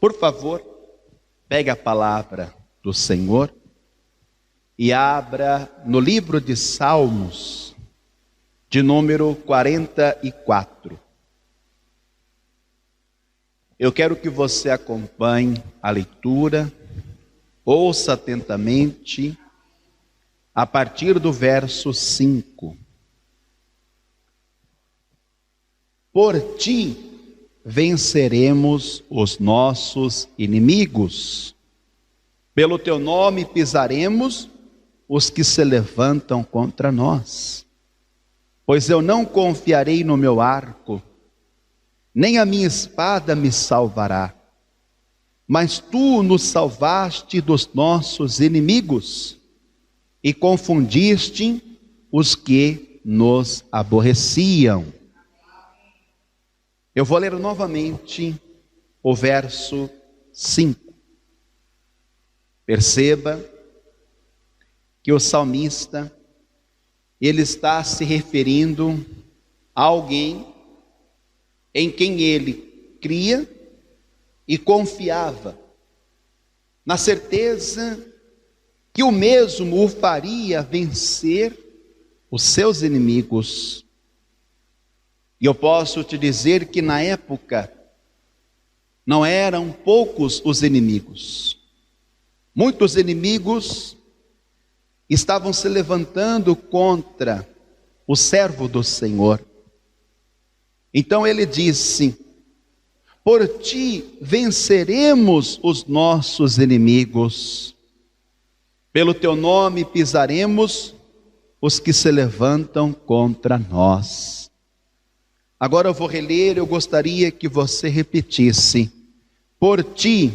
Por favor, pegue a palavra do Senhor e abra no livro de Salmos, de número 44. Eu quero que você acompanhe a leitura, ouça atentamente, a partir do verso 5. Por ti venceremos os nossos inimigos, pelo teu nome pisaremos os que se levantam contra nós. Pois eu não confiarei no meu arco, nem a minha espada me salvará, mas tu nos salvaste dos nossos inimigos e confundiste os que nos aborreciam. Eu vou ler novamente o verso 5. Perceba que o salmista, ele está se referindo a alguém em quem ele cria e confiava, na certeza que o mesmo o faria vencer os seus inimigos. E eu posso te dizer que na época não eram poucos os inimigos. Muitos inimigos estavam se levantando contra o servo do Senhor. Então ele disse: por ti venceremos os nossos inimigos, pelo teu nome pisaremos os que se levantam contra nós. Agora eu vou reler, eu gostaria que você repetisse: por ti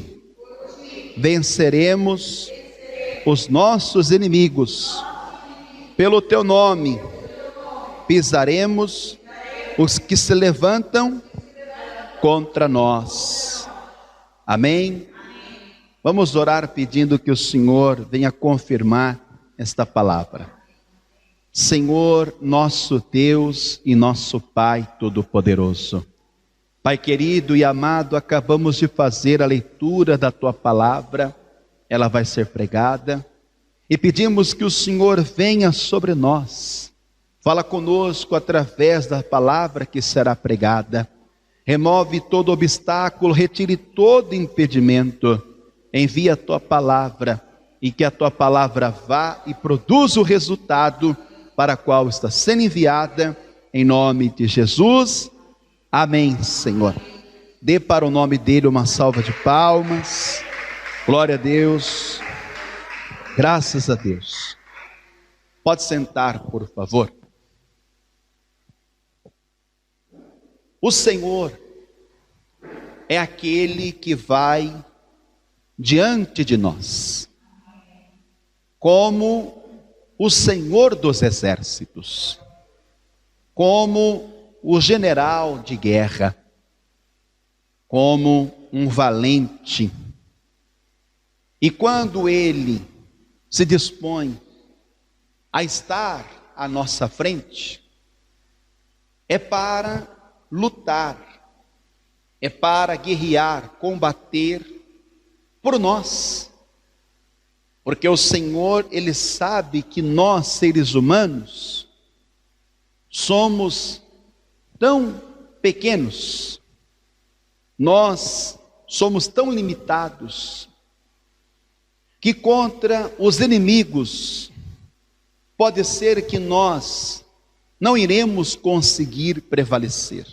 venceremos os nossos inimigos, pelo teu nome pisaremos os que se levantam contra nós. Amém? Vamos orar pedindo que o Senhor venha confirmar esta palavra. Senhor, nosso Deus e nosso Pai Todo-Poderoso, Pai querido e amado, acabamos de fazer a leitura da Tua palavra, ela vai ser pregada, e pedimos que o Senhor venha sobre nós, fala conosco através da palavra que será pregada, remove todo obstáculo, retire todo impedimento, envia a Tua palavra, e que a Tua palavra vá e produza o resultado para a qual está sendo enviada, em nome de Jesus, amém, Senhor. Dê para o nome dele uma salva de palmas, glória a Deus, graças a Deus. Pode sentar, por favor. O Senhor é aquele que vai diante de nós, como o Senhor dos exércitos, como o general de guerra, como um valente. E quando ele se dispõe a estar à nossa frente, é para lutar, é para guerrear, combater por nós. Porque o Senhor, Ele sabe que nós, seres humanos, somos tão pequenos, nós somos tão limitados, que contra os inimigos, pode ser que nós não iremos conseguir prevalecer.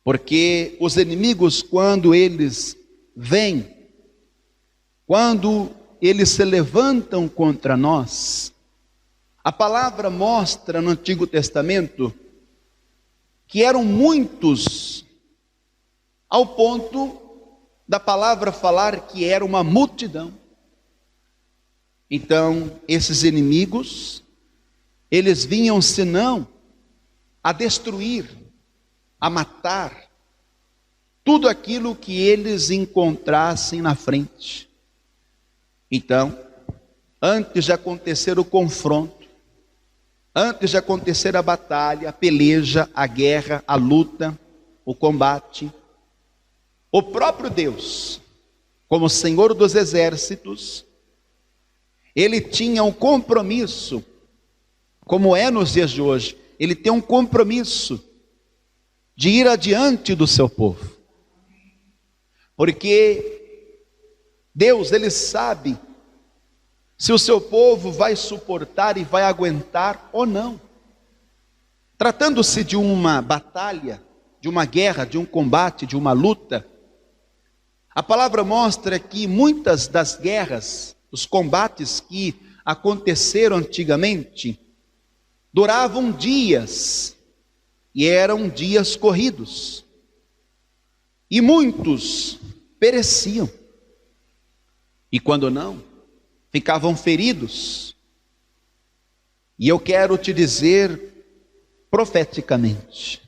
Porque os inimigos, quando eles vêm, quando eles se levantam contra nós, a palavra mostra no Antigo Testamento que eram muitos, ao ponto da palavra falar que era uma multidão. Então, esses inimigos, eles vinham senão a destruir, a matar tudo aquilo que eles encontrassem na frente. Então, antes de acontecer o confronto, antes de acontecer a batalha, a peleja, a guerra, a luta, o combate, O próprio Deus, como Senhor dos exércitos, ele tinha um compromisso, como é nos dias de hoje, ele tem um compromisso de ir adiante do seu povo. Porque Deus, ele sabe se o seu povo vai suportar e vai aguentar ou não. Tratando-se de uma batalha, de uma guerra, de um combate, de uma luta, a palavra mostra que muitas das guerras, os combates que aconteceram antigamente, duravam dias, e eram dias corridos, e muitos pereciam, e quando não, ficavam feridos. E eu quero te dizer profeticamente,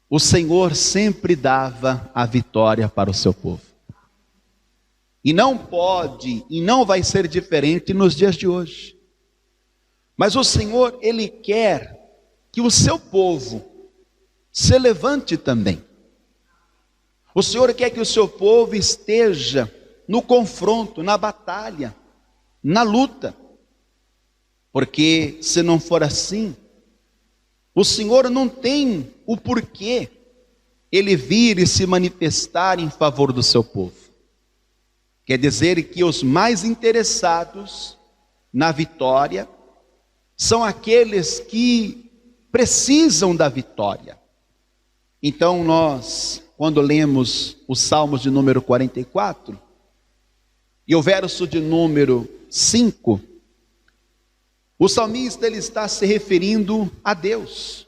o Senhor sempre dava a vitória para o seu povo. E não pode, e não vai ser diferente nos dias de hoje. Mas o Senhor, ele quer que o seu povo se levante também. O Senhor quer que o seu povo esteja no confronto, na batalha, na luta. Porque se não for assim, o Senhor não tem o porquê ele vir e se manifestar em favor do seu povo. Quer dizer que os mais interessados na vitória são aqueles que precisam da vitória. Então nós, quando lemos os Salmos de número 44, e o verso de número 5, o salmista ele está se referindo a Deus,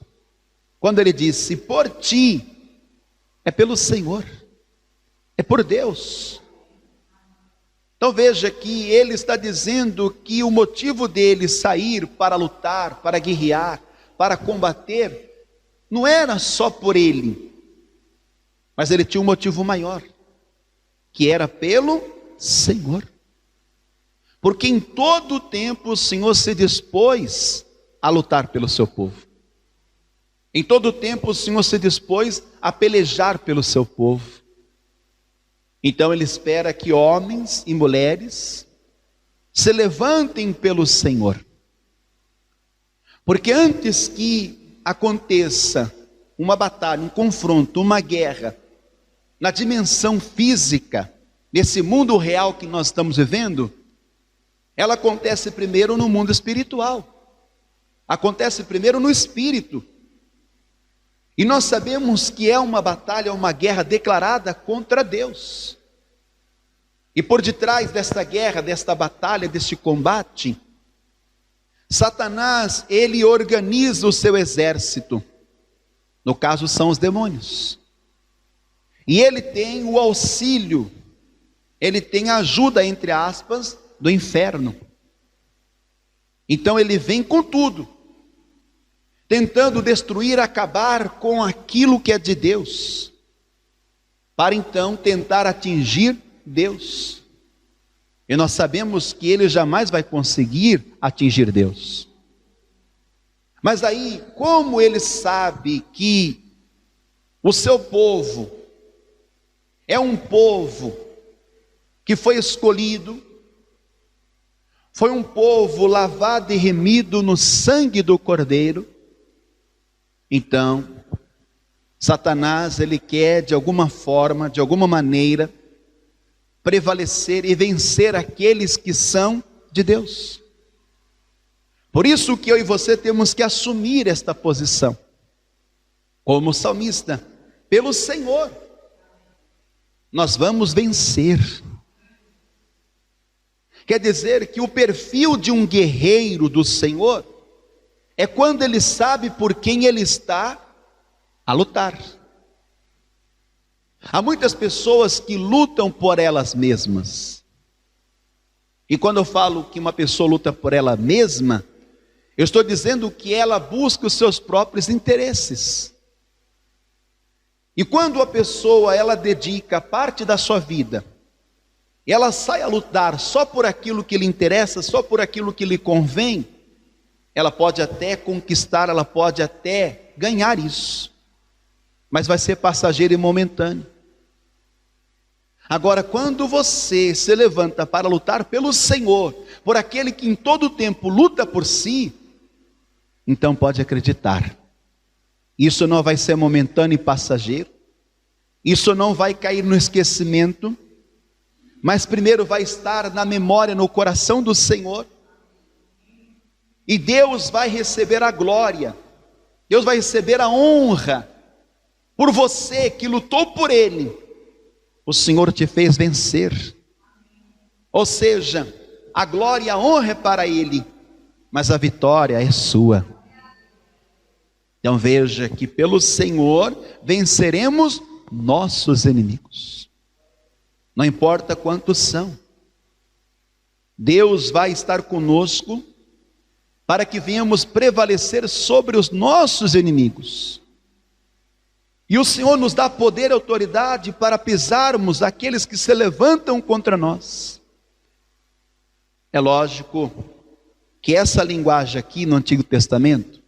quando ele disse: por ti, é pelo Senhor, é por Deus. Então veja que ele está dizendo que o motivo dele sair para lutar, para guerrear, para combater, não era só por ele, mas ele tinha um motivo maior, que era pelo Senhor. Porque em todo o tempo o Senhor se dispôs a lutar pelo seu povo. Em todo o tempo o Senhor se dispôs a pelejar pelo seu povo. Então ele espera que homens e mulheres se levantem pelo Senhor. Porque antes que aconteça uma batalha, um confronto, uma guerra, na dimensão física, nesse mundo real que nós estamos vivendo, ela acontece primeiro no mundo espiritual. Acontece primeiro no espírito. E nós sabemos que é uma batalha, uma guerra declarada contra Deus. E por detrás desta guerra, desta batalha, deste combate, Satanás, ele organiza o seu exército. No caso são os demônios. E ele tem o auxílio, ele tem a ajuda, entre aspas, do inferno. Então ele vem com tudo, tentando destruir, acabar com aquilo que é de Deus, para então tentar atingir Deus. E nós sabemos que ele jamais vai conseguir atingir Deus. Mas aí, como ele sabe que o seu povo é um povo que foi escolhido, foi um povo lavado e remido no sangue do Cordeiro, então Satanás, ele quer de alguma forma, de alguma maneira, prevalecer e vencer aqueles que são de Deus. Por isso que eu e você temos que assumir esta posição, como salmista, pelo Senhor, nós vamos vencer. Quer dizer que o perfil de um guerreiro do Senhor é quando ele sabe por quem ele está a lutar. Há muitas pessoas que lutam por elas mesmas. E quando eu falo que uma pessoa luta por ela mesma, eu estou dizendo que ela busca os seus próprios interesses. E quando a pessoa, ela dedica parte da sua vida, ela sai a lutar só por aquilo que lhe interessa, só por aquilo que lhe convém, ela pode até conquistar, ela pode até ganhar isso, mas vai ser passageiro e momentâneo. Agora, quando você se levanta para lutar pelo Senhor, por aquele que em todo tempo luta por si, então pode acreditar, isso não vai ser momentâneo e passageiro, isso não vai cair no esquecimento, mas primeiro vai estar na memória, no coração do Senhor, e Deus vai receber a glória, Deus vai receber a honra, por você que lutou por Ele, o Senhor te fez vencer, ou seja, a glória e a honra é para Ele, mas a vitória é sua. Então veja que pelo Senhor venceremos nossos inimigos, não importa quantos são, Deus vai estar conosco, para que venhamos prevalecer sobre os nossos inimigos, e o Senhor nos dá poder e autoridade para pisarmos aqueles que se levantam contra nós. É lógico que essa linguagem aqui no Antigo Testamento,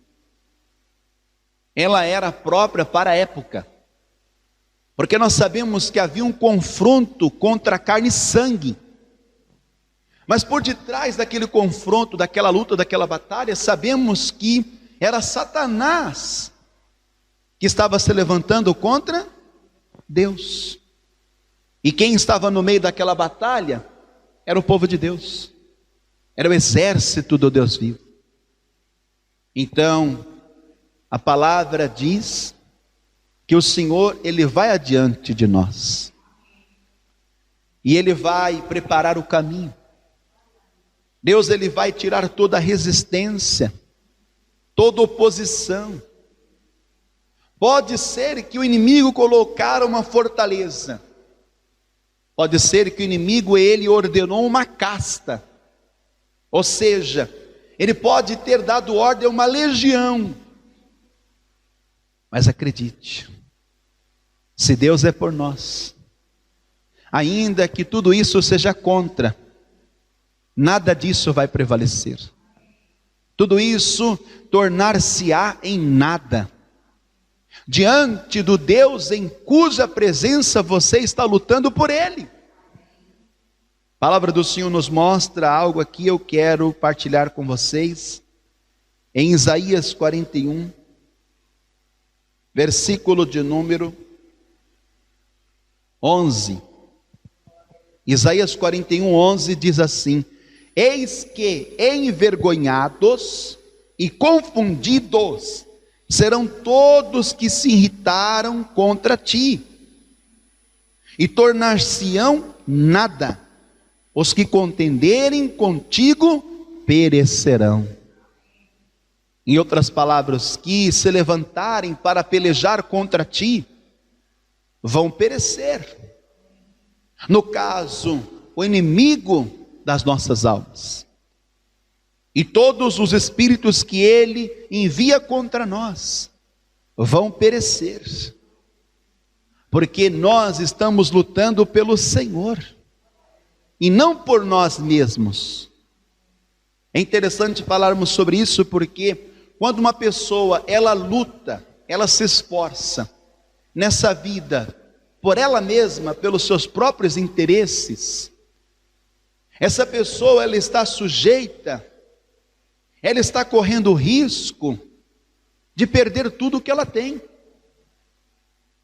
ela era própria para a época, porque nós sabemos que havia um confronto contra carne e sangue, mas por detrás daquele confronto, daquela luta, daquela batalha, sabemos que era Satanás que estava se levantando contra Deus, e quem estava no meio daquela batalha era o povo de Deus, era o exército do Deus vivo. Então a palavra diz que o Senhor, Ele vai adiante de nós, e Ele vai preparar o caminho. Deus, Ele vai tirar toda a resistência, toda oposição. Pode ser que o inimigo colocara uma fortaleza, pode ser que o inimigo, ele ordenou uma casta, ou seja, ele pode ter dado ordem a uma legião, mas acredite, se Deus é por nós, ainda que tudo isso seja contra, nada disso vai prevalecer, tudo isso tornar-se-á em nada, diante do Deus em cuja presença você está lutando por Ele. A palavra do Senhor nos mostra algo aqui, eu quero partilhar com vocês, em Isaías 41, versículo de número 11, Isaías 41, 11 diz assim: eis que envergonhados e confundidos serão todos que se irritaram contra ti, e tornar-se-ão nada, os que contenderem contigo perecerão. Em outras palavras, que se levantarem para pelejar contra ti, vão perecer. No caso, o inimigo das nossas almas, e todos os espíritos que ele envia contra nós, vão perecer, porque nós estamos lutando pelo Senhor, e não por nós mesmos. É interessante falarmos sobre isso, porque quando uma pessoa, ela luta, ela se esforça nessa vida, por ela mesma, pelos seus próprios interesses, essa pessoa, ela está sujeita, ela está correndo o risco de perder tudo o que ela tem,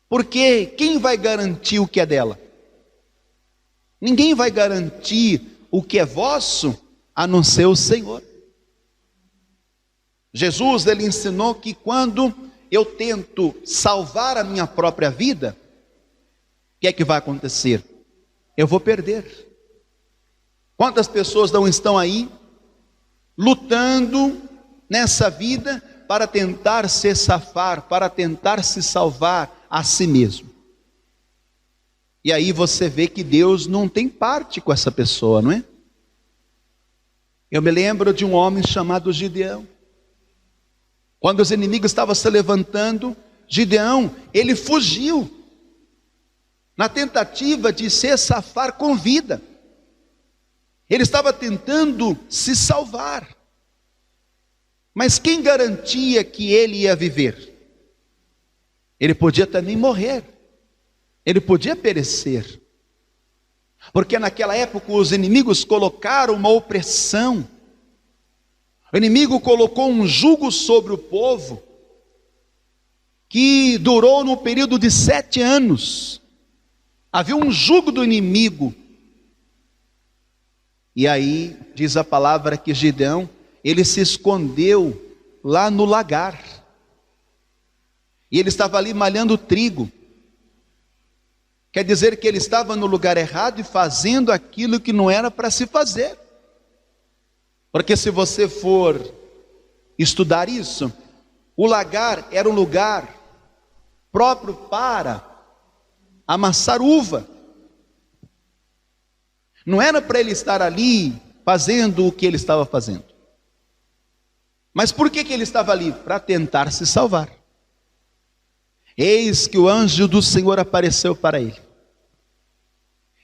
porque quem vai garantir o que é dela? Ninguém vai garantir o que é vosso, a não ser o Senhor. Jesus, ele ensinou que quando eu tento salvar a minha própria vida, o que é que vai acontecer? Eu vou perder. Quantas pessoas não estão aí, lutando nessa vida, para tentar se safar, para tentar se salvar a si mesmo. E aí você vê que Deus não tem parte com essa pessoa, não é? Eu me lembro de um homem chamado Gideão. Quando os inimigos estavam se levantando, Gideão, ele fugiu, na tentativa de se safar com vida. Ele estava tentando se salvar, mas quem garantia que ele ia viver? Ele podia também morrer, ele podia perecer. Porque naquela época os inimigos colocaram uma opressão. O inimigo colocou um jugo sobre o povo, que durou no período de 7 anos. Havia um jugo do inimigo. E aí, diz a palavra que Gideão, ele se escondeu lá no lagar. E ele estava ali malhando trigo. Quer dizer que ele estava no lugar errado e fazendo aquilo que não era para se fazer. Porque se você for estudar isso, o lagar era um lugar próprio para amassar uva. Não era para ele estar ali fazendo o que ele estava fazendo. Mas por que ele estava ali? Para tentar se salvar. Eis que o anjo do Senhor apareceu para ele.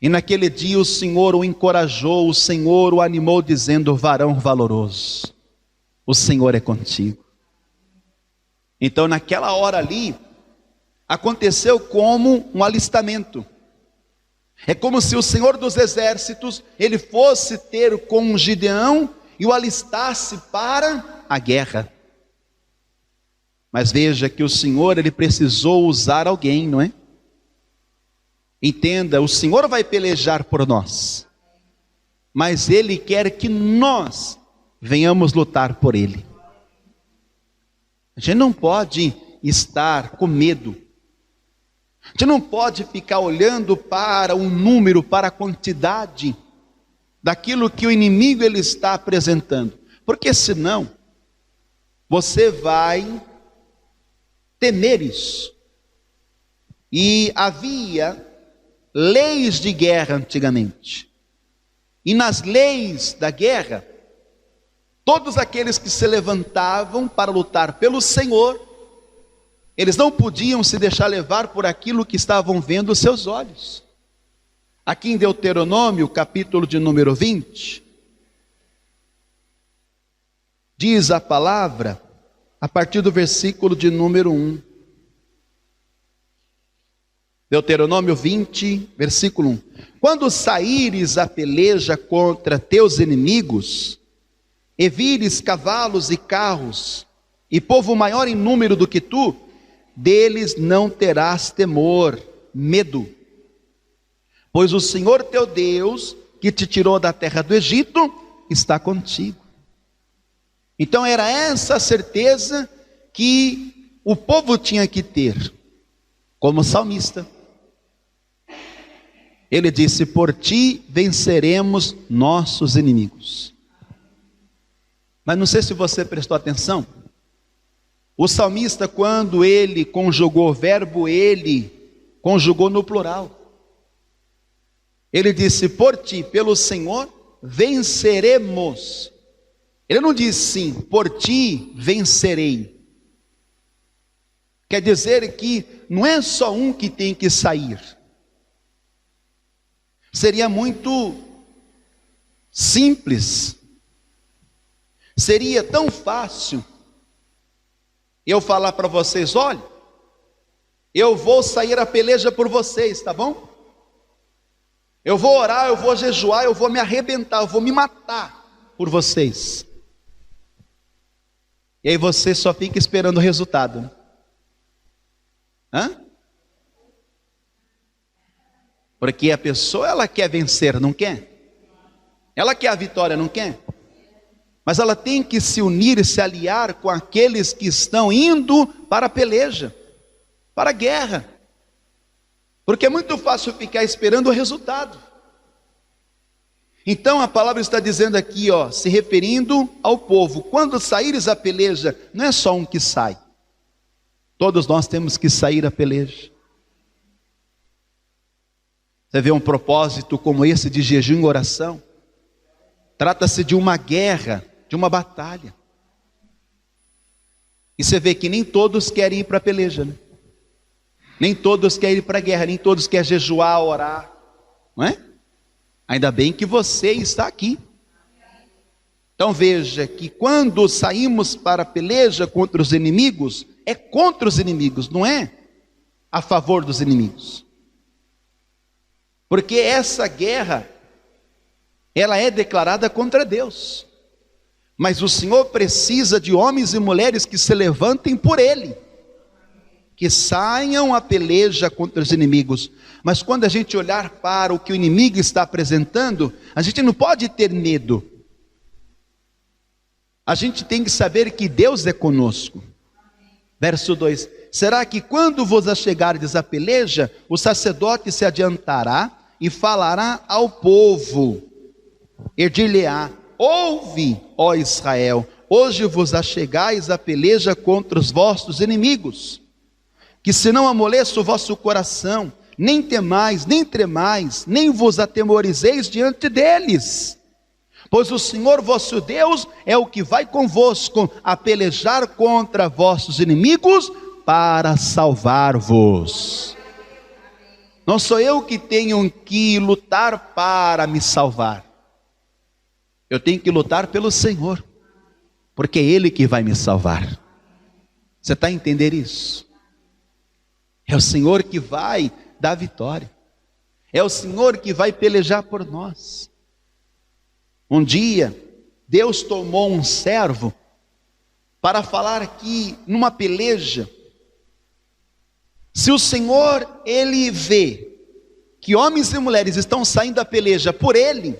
E naquele dia o Senhor o encorajou, o Senhor o animou, dizendo: varão valoroso, o Senhor é contigo. Então naquela hora ali, aconteceu como um alistamento. É como se o Senhor dos exércitos, ele fosse ter com Gideão e o alistasse para a guerra. Mas veja que o Senhor, ele precisou usar alguém, não é? Entenda, o Senhor vai pelejar por nós, mas Ele quer que nós venhamos lutar por Ele. A gente não pode estar com medo. A gente não pode ficar olhando para o número, para a quantidade daquilo que o inimigo ele está apresentando. Porque senão, você vai temer isso. E havia leis de guerra antigamente. E nas leis da guerra, todos aqueles que se levantavam para lutar pelo Senhor, eles não podiam se deixar levar por aquilo que estavam vendo os seus olhos. Aqui em Deuteronômio, capítulo de número 20, diz a palavra, a partir do versículo de número 1. Deuteronômio 20, versículo 1. Quando saíres a peleja contra teus inimigos, e vires cavalos e carros, e povo maior em número do que tu, deles não terás temor, medo. Pois o Senhor teu Deus, que te tirou da terra do Egito, está contigo. Então era essa certeza que o povo tinha que ter, como salmista. Ele disse: por ti venceremos nossos inimigos. Mas não sei se você prestou atenção, o salmista, quando ele conjugou o verbo, ele conjugou no plural. Ele disse: por ti, pelo Senhor, venceremos. Ele não disse sim, por ti vencerei. Quer dizer que não é só um que tem que sair. Seria muito simples, seria tão fácil eu falar para vocês: olha, eu vou sair a peleja por vocês, tá bom? Eu vou orar, eu vou jejuar, eu vou me arrebentar, eu vou me matar por vocês. E aí você só fica esperando o resultado, né? Porque a pessoa, ela quer vencer, não quer? Ela quer a vitória, não quer? Mas ela tem que se unir e se aliar com aqueles que estão indo para a peleja, para a guerra. Porque é muito fácil ficar esperando o resultado. Então a palavra está dizendo aqui, se referindo ao povo: quando saíres a peleja, não é só um que sai. Todos nós temos que sair a peleja. Você vê um propósito como esse de jejum e oração? Trata-se de uma guerra, de uma batalha. E você vê que nem todos querem ir para a peleja, né? Nem todos querem ir para a guerra, nem todos querem jejuar, orar, não é? Ainda bem que você está aqui. Então veja que quando saímos para a peleja contra os inimigos, é contra os inimigos, não é a favor dos inimigos. Porque essa guerra, ela é declarada contra Deus. Mas o Senhor precisa de homens e mulheres que se levantem por Ele, que saiam a peleja contra os inimigos. Mas quando a gente olhar para o que o inimigo está apresentando, a gente não pode ter medo. A gente tem que saber que Deus é conosco. Verso 2: será que quando vos achegardes à peleja, o sacerdote se adiantará e falará ao povo, e dir-lhe-á: ouve, ó Israel, hoje vos achegais à peleja contra os vossos inimigos, que se não amoleça o vosso coração, nem temais, nem tremais, nem vos atemorizeis diante deles, pois o Senhor vosso Deus é o que vai convosco a pelejar contra vossos inimigos para salvar-vos. Não sou eu que tenho que lutar para me salvar. Eu tenho que lutar pelo Senhor, porque é Ele que vai me salvar. Você está a entender isso? É o Senhor que vai dar vitória. É o Senhor que vai pelejar por nós. Um dia, Deus tomou um servo para falar aqui numa peleja. Se o Senhor, Ele vê que homens e mulheres estão saindo da peleja por Ele,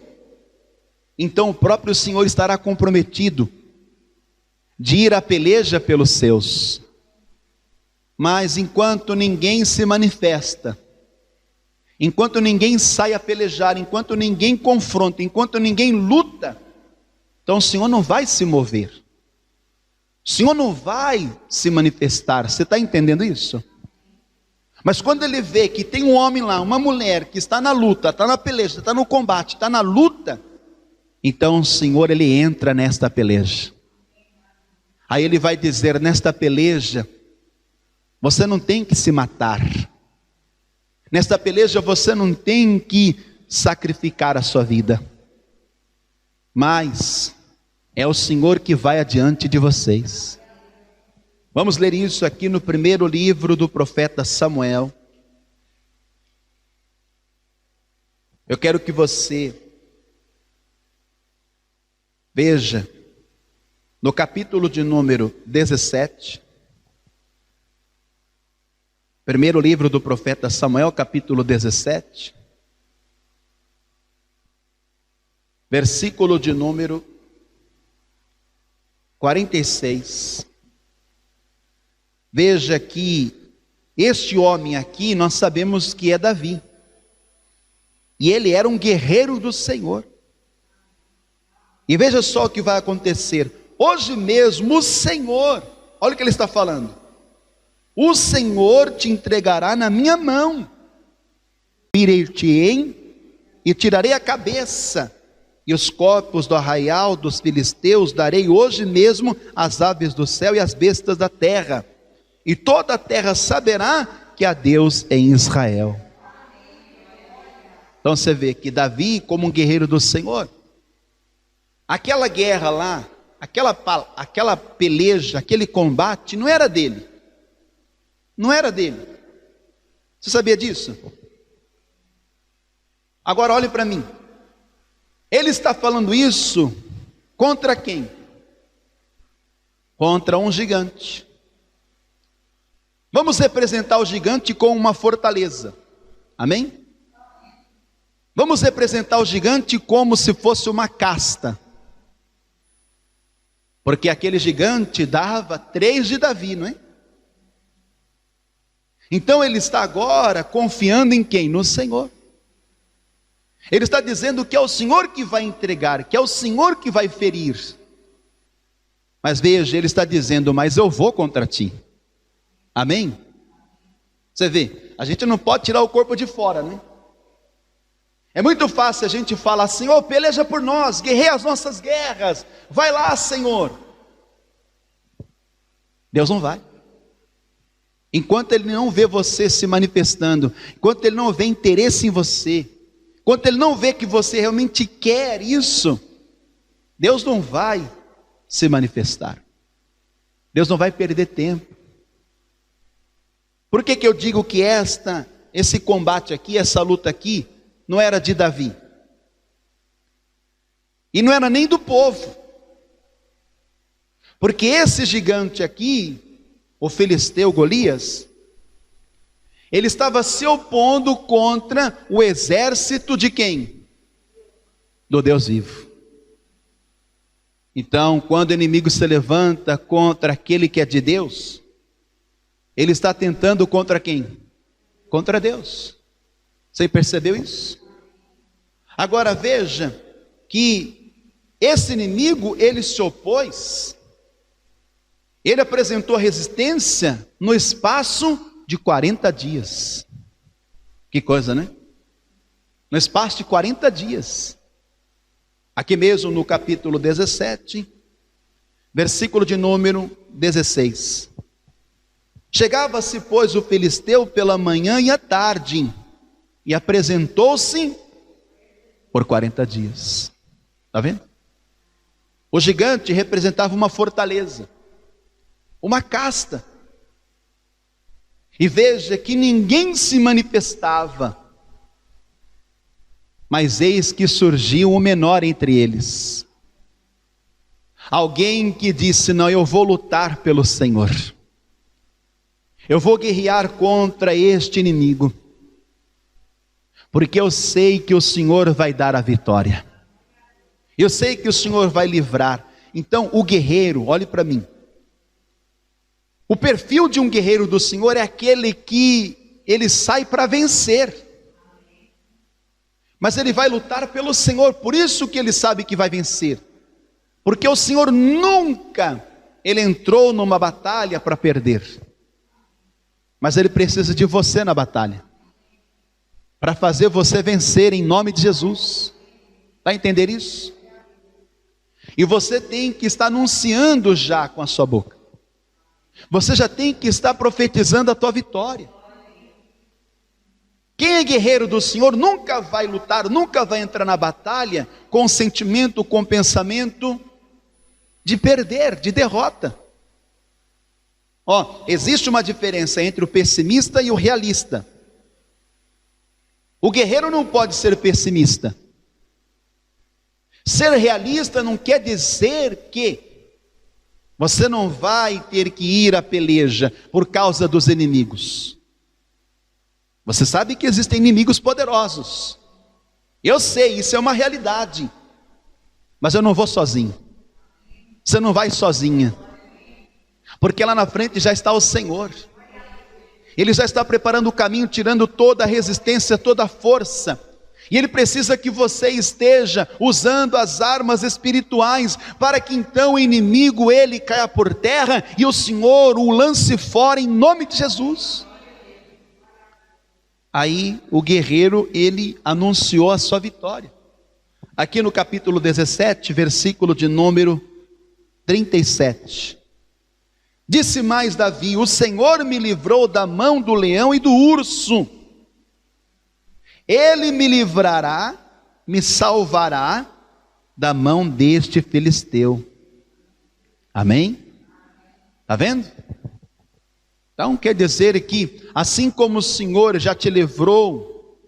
então o próprio Senhor estará comprometido de ir à peleja pelos seus. Mas enquanto ninguém se manifesta, enquanto ninguém sai a pelejar, enquanto ninguém confronta, enquanto ninguém luta, então o Senhor não vai se mover. O Senhor não vai se manifestar. Você está entendendo isso? Mas quando Ele vê que tem um homem lá, uma mulher que está na luta, está na peleja, está no combate, está na luta, então o Senhor, Ele entra nesta peleja. Aí Ele vai dizer: nesta peleja, você não tem que se matar. Nesta peleja você não tem que sacrificar a sua vida. Mas é o Senhor que vai adiante de vocês. Vamos ler isso aqui no primeiro livro do profeta Samuel. Eu quero que você veja no capítulo de número 17. Primeiro livro do profeta Samuel, capítulo 17. Versículo de número 46. Veja que este homem aqui, nós sabemos que é Davi. E ele era um guerreiro do Senhor. E veja só o que vai acontecer. Hoje mesmo o Senhor, olha o que ele está falando: o Senhor te entregará na minha mão, irei-te-ei e tirarei a cabeça, e os corpos do arraial dos filisteus darei hoje mesmo às aves do céu e às bestas da terra, e toda a terra saberá que há Deus em Israel. Então você vê que Davi, como um guerreiro do Senhor, aquela guerra lá, aquela peleja, aquele combate, não era dele. Não era dele. Você sabia disso? Agora olhe para mim. Ele está falando isso contra quem? Contra um gigante. Vamos representar o gigante com uma fortaleza. Amém? Vamos representar o gigante como se fosse uma casta. Porque aquele gigante dava 3 de Davi, não é? Então ele está agora confiando em quem? No Senhor. Ele está dizendo que é o Senhor que vai entregar, que é o Senhor que vai ferir. Mas veja, ele está dizendo: mas eu vou contra ti. Amém? Você vê, a gente não pode tirar o corpo de fora, né? É muito fácil a gente falar: Senhor, peleja por nós, guerreia as nossas guerras, vai lá, Senhor. Deus não vai. Enquanto Ele não vê você se manifestando, enquanto Ele não vê interesse em você, enquanto Ele não vê que você realmente quer isso, Deus não vai se manifestar. Deus não vai perder tempo. Por que eu digo que esse combate aqui, essa luta aqui, não era de Davi. E não era nem do povo. Porque esse gigante aqui, o filisteu Golias, ele estava se opondo contra o exército de quem? Do Deus vivo. Então, quando o inimigo se levanta contra aquele que é de Deus, ele está tentando contra quem? Contra Deus. Você percebeu isso? Agora veja que esse inimigo, ele se opôs, ele apresentou resistência no espaço de 40 dias. Que coisa, né? No espaço de 40 dias. Aqui mesmo no capítulo 17, versículo de número 16. Chegava-se, pois, o filisteu pela manhã e à tarde, e apresentou-se por 40 dias. Está vendo? O gigante representava uma fortaleza, uma casta. E veja que ninguém se manifestava, mas eis que surgiu o menor entre eles. Alguém que disse: não, eu vou lutar pelo Senhor. Eu vou guerrear contra este inimigo, porque eu sei que o Senhor vai dar a vitória. Eu sei que o Senhor vai livrar. Então o guerreiro, olhe para mim. O perfil de um guerreiro do Senhor é aquele que ele sai para vencer. Mas ele vai lutar pelo Senhor, por isso que ele sabe que vai vencer. Porque o Senhor nunca, ele entrou numa batalha para perder. Mas ele precisa de você na batalha, para fazer você vencer em nome de Jesus. Está a entender isso? E você tem que estar anunciando já com a sua boca. Você já tem que estar profetizando a tua vitória. Quem é guerreiro do Senhor nunca vai lutar, nunca vai entrar na batalha com sentimento, com pensamento de perder, de derrota. Existe uma diferença entre o pessimista e o realista. O guerreiro não pode ser pessimista. Ser realista não quer dizer que você não vai ter que ir à peleja por causa dos inimigos. Você sabe que existem inimigos poderosos. Eu sei, isso é uma realidade. Mas eu não vou sozinho. Você não vai sozinha. Porque lá na frente já está o Senhor. Ele já está preparando o caminho, tirando toda a resistência, toda a força. E Ele precisa que você esteja usando as armas espirituais, para que então o inimigo, ele caia por terra, e o Senhor o lance fora em nome de Jesus. Aí o guerreiro, ele anunciou a sua vitória. Aqui no capítulo 17, versículo de número 37. Disse mais Davi: o Senhor me livrou da mão do leão e do urso. Ele me livrará, me salvará da mão deste filisteu. Amém? Está vendo? Então quer dizer que, assim como o Senhor já te livrou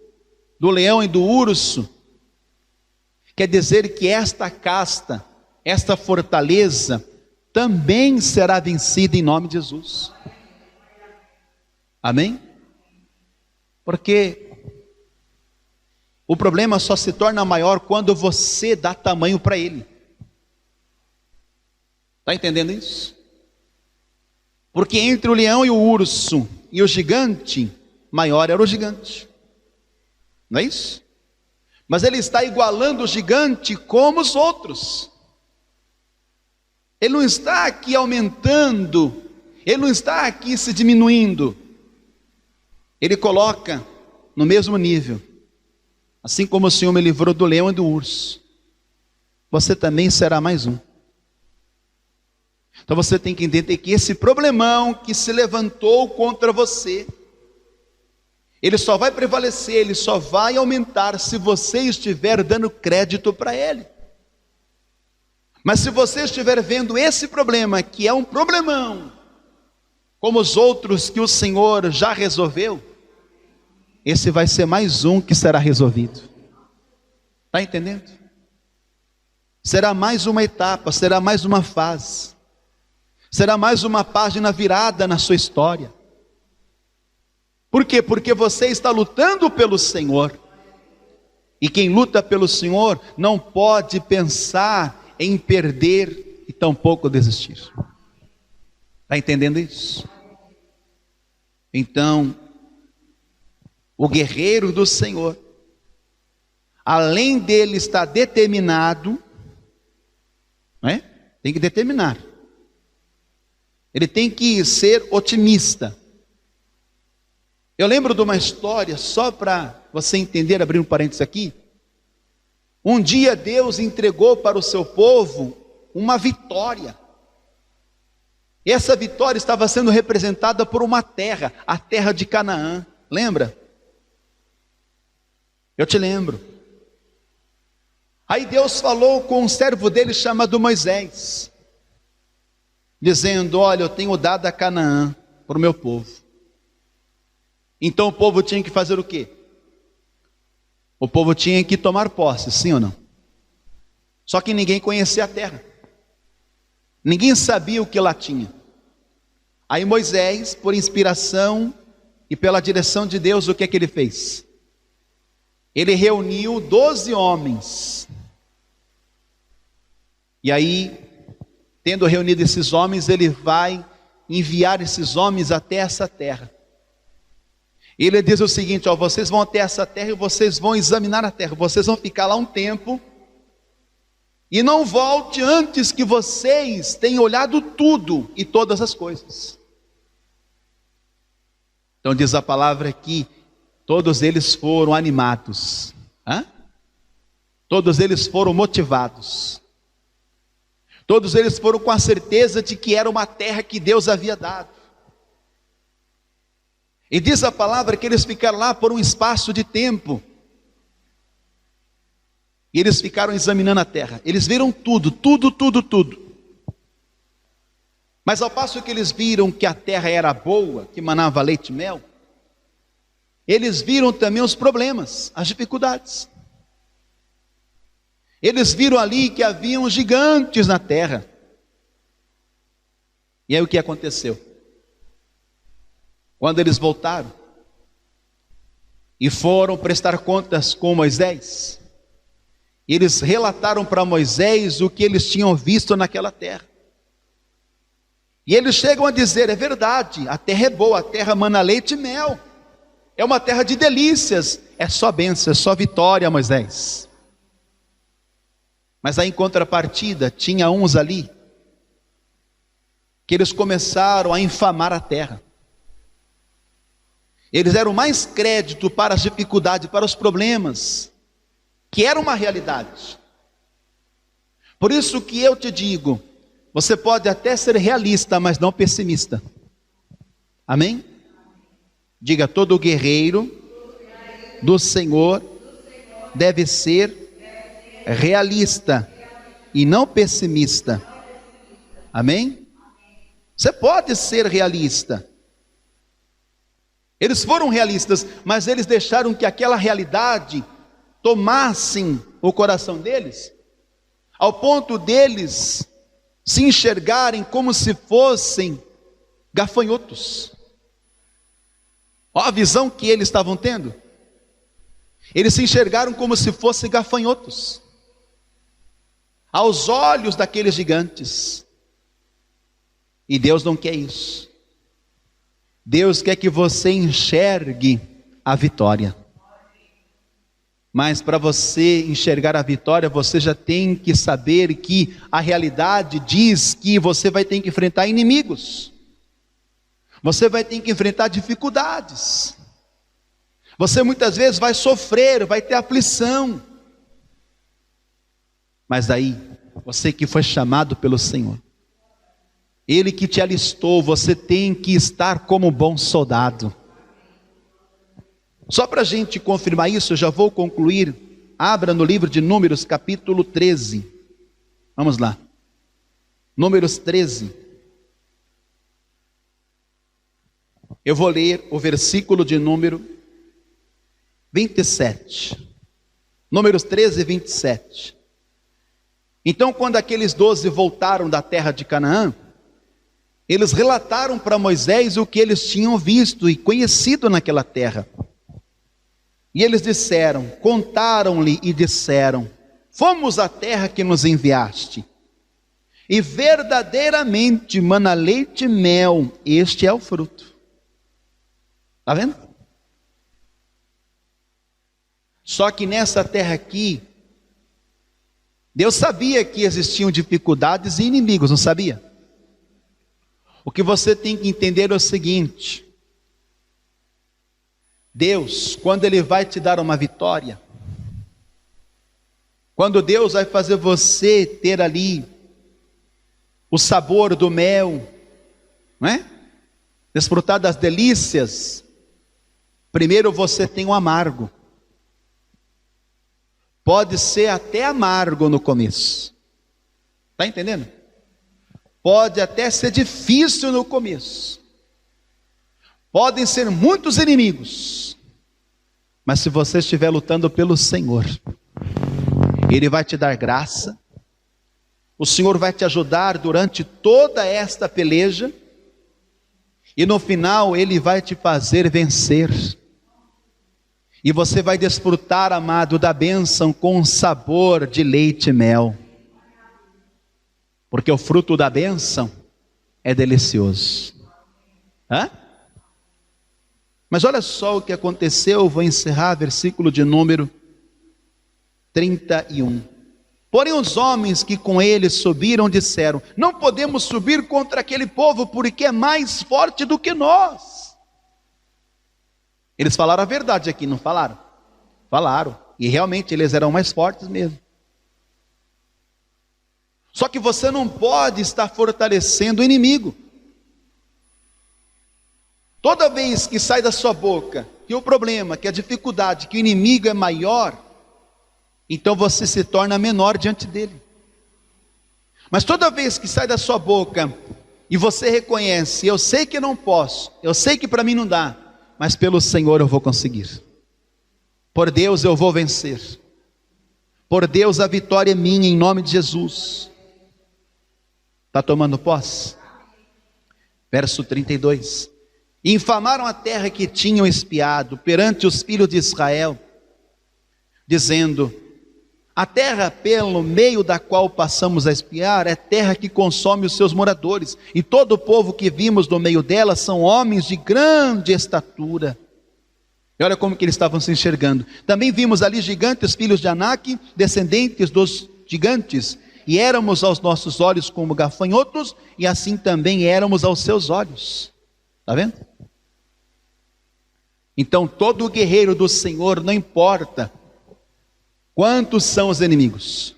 do leão e do urso, quer dizer que esta casta, esta fortaleza, também será vencida em nome de Jesus. Amém? Porque o problema só se torna maior quando você dá tamanho para ele. Está entendendo isso? Porque entre o leão e o urso e o gigante, maior era o gigante. Não é isso? Mas ele está igualando o gigante como os outros. Ele não está aqui aumentando, ele não está aqui se diminuindo. Ele coloca no mesmo nível. Assim como o Senhor me livrou do leão e do urso, você também será mais um. Então você tem que entender que esse problemão que se levantou contra você, ele só vai prevalecer, ele só vai aumentar se você estiver dando crédito para ele. Mas se você estiver vendo esse problema, que é um problemão, como os outros que o Senhor já resolveu, esse vai ser mais um que será resolvido. Está entendendo? Será mais uma etapa, será mais uma fase, será mais uma página virada na sua história. Por quê? Porque você está lutando pelo Senhor. E quem luta pelo Senhor não pode pensar em perder e tampouco desistir. Está entendendo isso? Então, o guerreiro do Senhor, além dele estar determinado, né? Tem que determinar. Ele tem que ser otimista. Eu lembro de uma história, só para você entender, abrindo um parênteses aqui. Um dia Deus entregou para o seu povo uma vitória. E essa vitória estava sendo representada por uma terra, a terra de Canaã. Lembra? Eu te lembro. Aí Deus falou com um servo dele chamado Moisés, dizendo: olha, eu tenho dado a Canaã para o meu povo. Então o povo tinha que fazer o quê? O povo tinha que tomar posse, sim ou não? Só que ninguém conhecia a terra. Ninguém sabia o que lá tinha. Aí Moisés, por inspiração e pela direção de Deus, o que é que ele fez? Ele reuniu 12 homens. E aí, tendo reunido esses homens, ele vai enviar esses homens até essa terra. Ele diz o seguinte: ó, vocês vão até essa terra e vocês vão examinar a terra. Vocês vão ficar lá um tempo. E não volte antes que vocês tenham olhado tudo e todas as coisas. Então diz a palavra que todos eles foram animados. Todos eles foram motivados. Todos eles foram com a certeza de que era uma terra que Deus havia dado. E diz a palavra que eles ficaram lá por um espaço de tempo. E eles ficaram examinando a terra. Eles viram tudo. Mas ao passo que eles viram que a terra era boa, que manava leite e mel, eles viram também os problemas, as dificuldades. Eles viram ali que haviam gigantes na terra. E aí o que aconteceu? Quando eles voltaram e foram prestar contas com Moisés, eles relataram para Moisés o que eles tinham visto naquela terra. E eles chegam a dizer: é verdade, a terra é boa, a terra mana leite e mel, é uma terra de delícias, é só bênção, é só vitória, Moisés. Mas aí em contrapartida, tinha uns ali, que eles começaram a infamar a terra. Eles deram mais crédito para as dificuldades, para os problemas, que era uma realidade. Por isso que eu te digo, você pode até ser realista, mas não pessimista. Amém? Diga: todo guerreiro do Senhor deve ser realista e não pessimista. Amém? Você pode ser realista. Eles foram realistas, mas eles deixaram que aquela realidade tomassem o coração deles, ao ponto deles se enxergarem como se fossem gafanhotos. Olha a visão que eles estavam tendo. Eles se enxergaram como se fossem gafanhotos aos olhos daqueles gigantes. E Deus não quer isso. Deus quer que você enxergue a vitória. Mas para você enxergar a vitória, você já tem que saber que a realidade diz que você vai ter que enfrentar inimigos. Você vai ter que enfrentar dificuldades. Você muitas vezes vai sofrer, vai ter aflição. Mas daí, você que foi chamado pelo Senhor, Ele que te alistou, você tem que estar como um bom soldado. Só para a gente confirmar isso, eu já vou concluir. Abra no livro de Números, capítulo 13. Vamos lá. Números 13. Eu vou ler o versículo de número 27. Números 13 e 27. Então, quando aqueles 12 voltaram da terra de Canaã, eles relataram para Moisés o que eles tinham visto e conhecido naquela terra. E eles disseram, contaram-lhe e disseram: fomos à terra que nos enviaste, e verdadeiramente mana leite e mel, este é o fruto. Está vendo? Só que nessa terra aqui, Deus sabia que existiam dificuldades e inimigos, não sabia? O que você tem que entender é o seguinte: Deus, quando Ele vai te dar uma vitória, quando Deus vai fazer você ter ali o sabor do mel, não é? Desfrutar das delícias, primeiro você tem o amargo. Pode ser até amargo no começo. Está entendendo? Pode até ser difícil no começo. Podem ser muitos inimigos. Mas se você estiver lutando pelo Senhor, Ele vai te dar graça. O Senhor vai te ajudar durante toda esta peleja. E no final Ele vai te fazer vencer. E você vai desfrutar, amado, da bênção com sabor de leite e mel. Porque o fruto da bênção é delicioso. Hã? Mas olha só o que aconteceu, eu vou encerrar versículo de número 31. Porém os homens que com ele subiram disseram: não podemos subir contra aquele povo, porque é mais forte do que nós. Eles falaram a verdade aqui, não falaram? Falaram, e realmente eles eram mais fortes mesmo. Só que você não pode estar fortalecendo o inimigo. Toda vez que sai da sua boca que o problema, que a dificuldade, que o inimigo é maior, então você se torna menor diante dele. Mas toda vez que sai da sua boca e você reconhece: eu sei que não posso, eu sei que para mim não dá, mas pelo Senhor eu vou conseguir. Por Deus eu vou vencer. Por Deus a vitória é minha, em nome de Jesus. Está tomando posse? Verso 32. Infamaram a terra que tinham espiado perante os filhos de Israel, dizendo: a terra pelo meio da qual passamos a espiar é terra que consome os seus moradores, e todo o povo que vimos no meio dela são homens de grande estatura. E olha como que eles estavam se enxergando. Também vimos ali gigantes, filhos de Anak, descendentes dos gigantes, e éramos aos nossos olhos como gafanhotos, e assim também éramos aos seus olhos. Está vendo? Então todo guerreiro do Senhor, não importa quantos são os inimigos,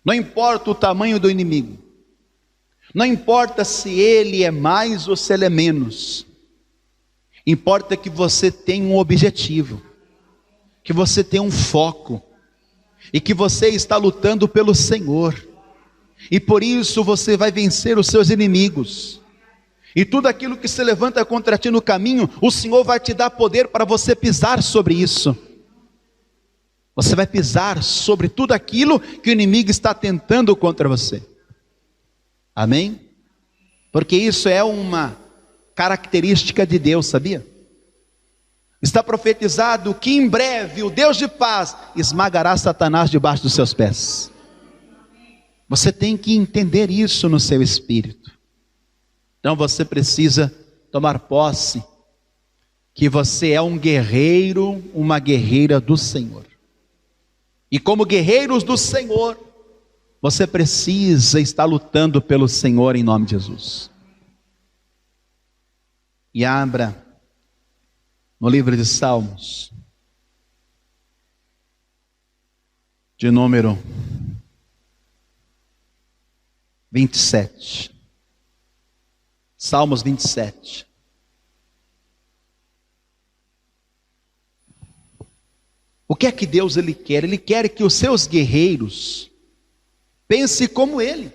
não importa o tamanho do inimigo, não importa se ele é mais ou se ele é menos, importa que você tenha um objetivo, que você tenha um foco, e que você está lutando pelo Senhor, e por isso você vai vencer os seus inimigos, e tudo aquilo que se levanta contra ti no caminho, o Senhor vai te dar poder para você pisar sobre isso. Você vai pisar sobre tudo aquilo que o inimigo está tentando contra você. Amém? Porque isso é uma característica de Deus, sabia? Está profetizado que em breve o Deus de paz esmagará Satanás debaixo dos seus pés. Você tem que entender isso no seu espírito. Então você precisa tomar posse que você é um guerreiro, uma guerreira do Senhor. E como guerreiros do Senhor, você precisa estar lutando pelo Senhor em nome de Jesus. E abra no livro de Salmos, de número 27. Salmos 27. O que é que Deus ele quer? Ele quer que os seus guerreiros pensem como Ele.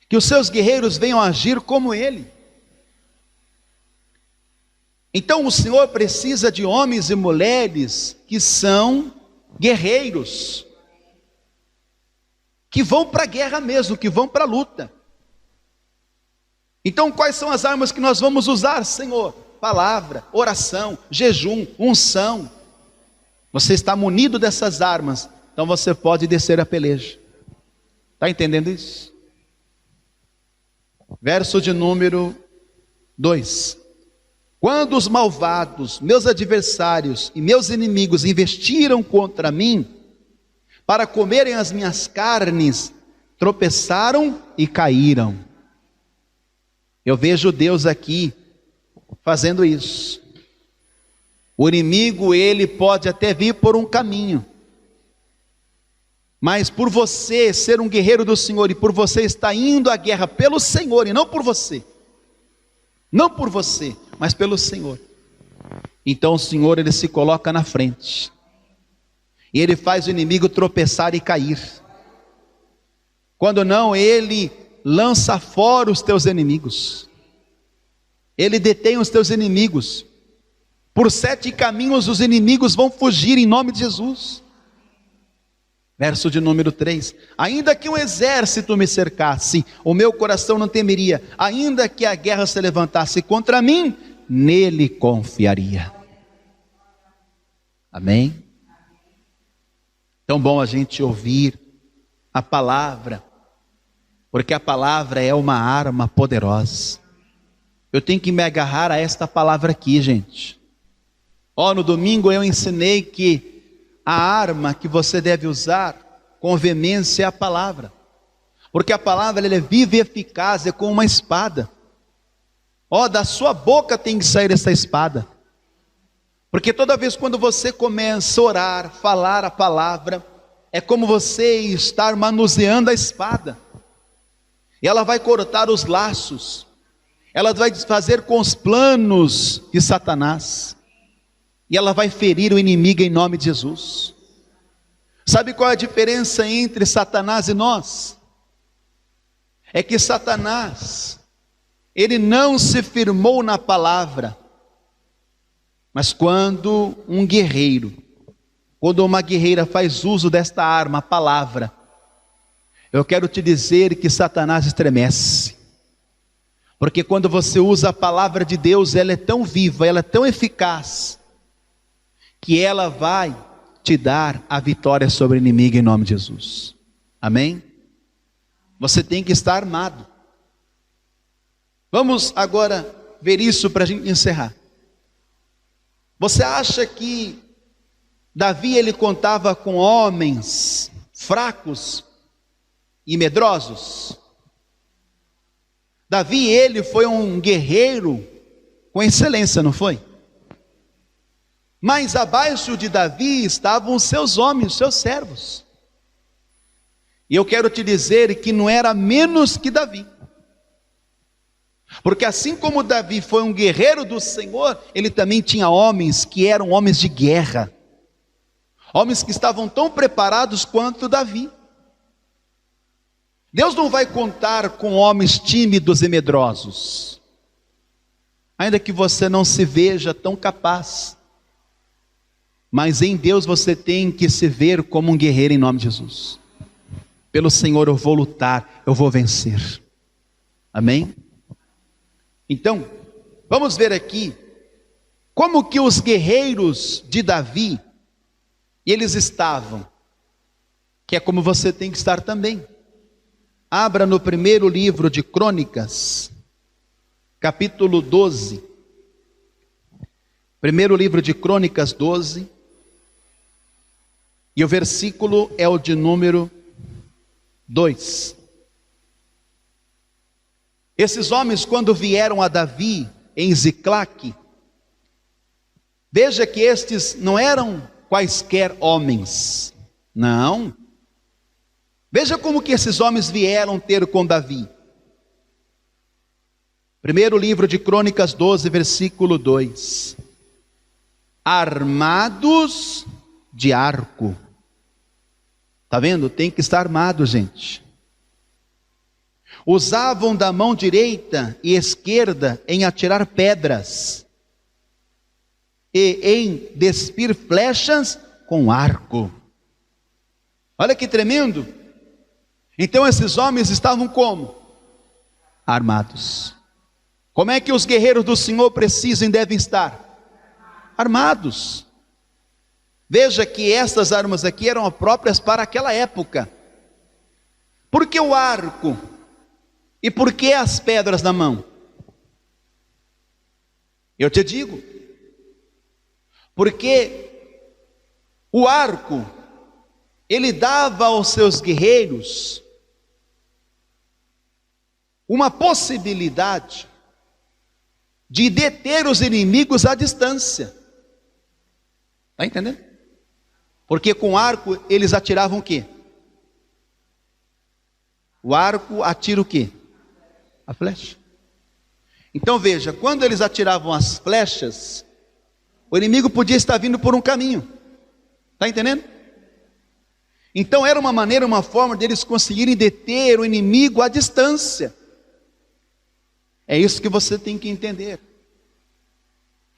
Que os seus guerreiros venham agir como Ele. Então o Senhor precisa de homens e mulheres que são guerreiros, que vão para a guerra mesmo, que vão para a luta. Então quais são as armas que nós vamos usar, Senhor? Palavra, oração, jejum, unção. Você está munido dessas armas, então você pode descer a peleja. Está entendendo isso? Verso de número 2. Quando os malvados, meus adversários e meus inimigos investiram contra mim, para comerem as minhas carnes, tropeçaram e caíram. Eu vejo Deus aqui fazendo isso. O inimigo, ele pode até vir por um caminho, mas por você ser um guerreiro do Senhor e por você estar indo à guerra pelo Senhor e não por você, não por você, mas pelo Senhor, então o Senhor, ele se coloca na frente e ele faz o inimigo tropeçar e cair. Quando não, ele lança fora os teus inimigos, ele detém os teus inimigos. Por 7 caminhos os inimigos vão fugir em nome de Jesus. Verso de número 3. Ainda que um exército me cercasse, o meu coração não temeria. Ainda que a guerra se levantasse contra mim, nele confiaria. Amém? Tão bom a gente ouvir a palavra, porque a palavra é uma arma poderosa. Eu tenho que me agarrar a esta palavra aqui, gente. No domingo eu ensinei que a arma que você deve usar com veemência é a palavra, porque a palavra ela é viva e eficaz, é como uma espada. Da sua boca tem que sair essa espada, porque toda vez quando você começa a orar, falar a palavra, é como você estar manuseando a espada, e ela vai cortar os laços, ela vai desfazer com os planos de Satanás, e ela vai ferir o inimigo em nome de Jesus. Sabe qual é a diferença entre Satanás e nós? É que Satanás, ele não se firmou na palavra, mas quando um guerreiro, quando uma guerreira faz uso desta arma, a palavra, eu quero te dizer que Satanás estremece, porque quando você usa a palavra de Deus, ela é tão viva, ela é tão eficaz, que ela vai te dar a vitória sobre o inimigo em nome de Jesus. Amém? Você tem que estar armado. Vamos agora ver isso para a gente encerrar. Você acha que Davi ele contava com homens fracos e medrosos? Davi ele foi um guerreiro com excelência, não foi? Mas abaixo de Davi estavam os seus homens, os seus servos. E eu quero te dizer que não era menos que Davi. Porque assim como Davi foi um guerreiro do Senhor, ele também tinha homens que eram homens de guerra. Homens que estavam tão preparados quanto Davi. Deus não vai contar com homens tímidos e medrosos, ainda que você não se veja tão capaz. Mas em Deus você tem que se ver como um guerreiro em nome de Jesus. Pelo Senhor eu vou lutar, eu vou vencer. Amém? Então, vamos ver aqui, como que os guerreiros de Davi, eles estavam, que é como você tem que estar também. Abra no primeiro livro de Crônicas, capítulo 12. Primeiro livro de Crônicas 12. E o versículo é o de número 2. Esses homens, quando vieram a Davi em Ziclaque, veja que estes não eram quaisquer homens, não. Veja como que esses homens vieram ter com Davi. Primeiro livro de Crônicas 12, versículo 2. Armados de arco. Está vendo? Tem que estar armado, gente. Usavam da mão direita e esquerda em atirar pedras. e em despir flechas com arco. Olha que tremendo. Então esses homens estavam como? Armados. Como é que os guerreiros do Senhor precisam e devem estar? Armados. Veja que essas armas aqui eram próprias para aquela época. Por que o arco? E por que as pedras na mão? Eu te digo. Porque o arco, ele dava aos seus guerreiros uma possibilidade de deter os inimigos à distância. Está entendendo? Porque com arco eles atiravam o quê? O arco atira o quê? A flecha. Então veja, quando eles atiravam as flechas, o inimigo podia estar vindo por um caminho. Está entendendo? Então era uma maneira, uma forma deles conseguirem deter o inimigo à distância. É isso que você tem que entender.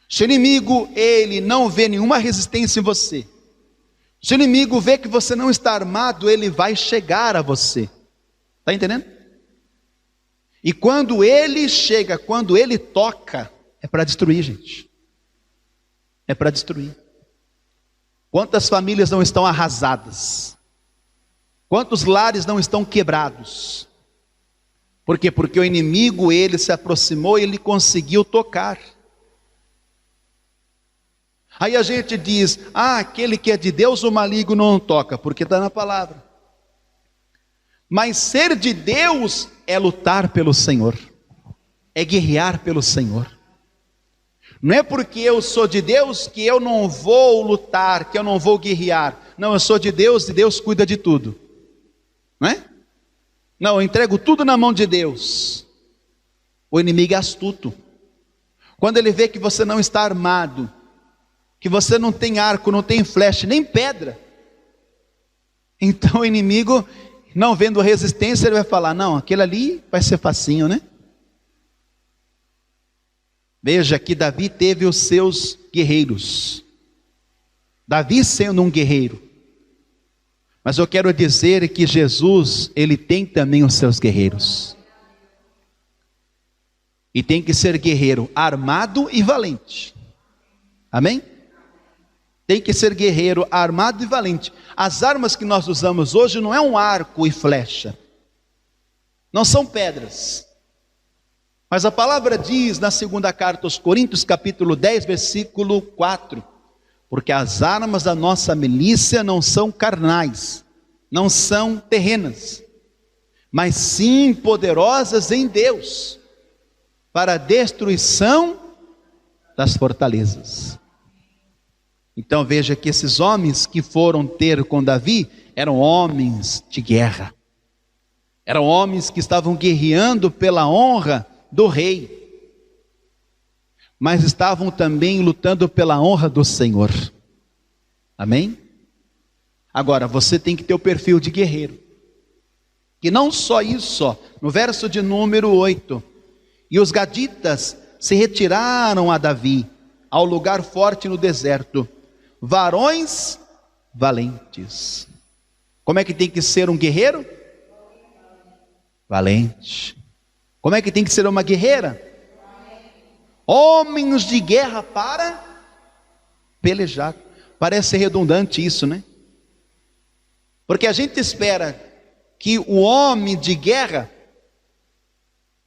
Se o inimigo, ele não vê nenhuma resistência em você, se o inimigo vê que você não está armado, ele vai chegar a você. Está entendendo? E quando ele chega, quando ele toca, é para destruir, gente. É para destruir. Quantas famílias não estão arrasadas? Quantos lares não estão quebrados? Por quê? Porque o inimigo, ele se aproximou e ele conseguiu tocar. Aí a gente diz, aquele que é de Deus, o maligno não toca, porque está na palavra. Mas ser de Deus é lutar pelo Senhor, é guerrear pelo Senhor. Não é porque eu sou de Deus que eu não vou lutar, que eu não vou guerrear. Não, eu sou de Deus e Deus cuida de tudo. Não é? Não, eu entrego tudo na mão de Deus. O inimigo é astuto. Quando ele vê que você não está armado, que você não tem arco, não tem flecha, nem pedra, então o inimigo, não vendo resistência, ele vai falar, não, aquele ali vai ser facinho, né? Veja que Davi teve os seus guerreiros. Davi sendo um guerreiro. Mas eu quero dizer que Jesus, ele tem também os seus guerreiros. E tem que ser guerreiro armado e valente. Amém? Tem que ser guerreiro armado e valente. As armas que nós usamos hoje não é um arco e flecha. Não são pedras. Mas a palavra diz na segunda carta aos Coríntios, capítulo 10, versículo 4. Porque as armas da nossa milícia não são carnais, não são terrenas, mas sim poderosas em Deus, para a destruição das fortalezas. Então veja que esses homens que foram ter com Davi, eram homens de guerra. Eram homens que estavam guerreando pela honra do rei. Mas estavam também lutando pela honra do Senhor. Amém? Agora, você tem que ter o perfil de guerreiro. E não só isso, ó, no verso de número 8. E os gaditas se retiraram a Davi, ao lugar forte no deserto, varões valentes. Como é que tem que ser um guerreiro? Valente. Como é que tem que ser uma guerreira? Homens de guerra para pelejar. Parece redundante isso, né? Porque a gente espera que o homem de guerra,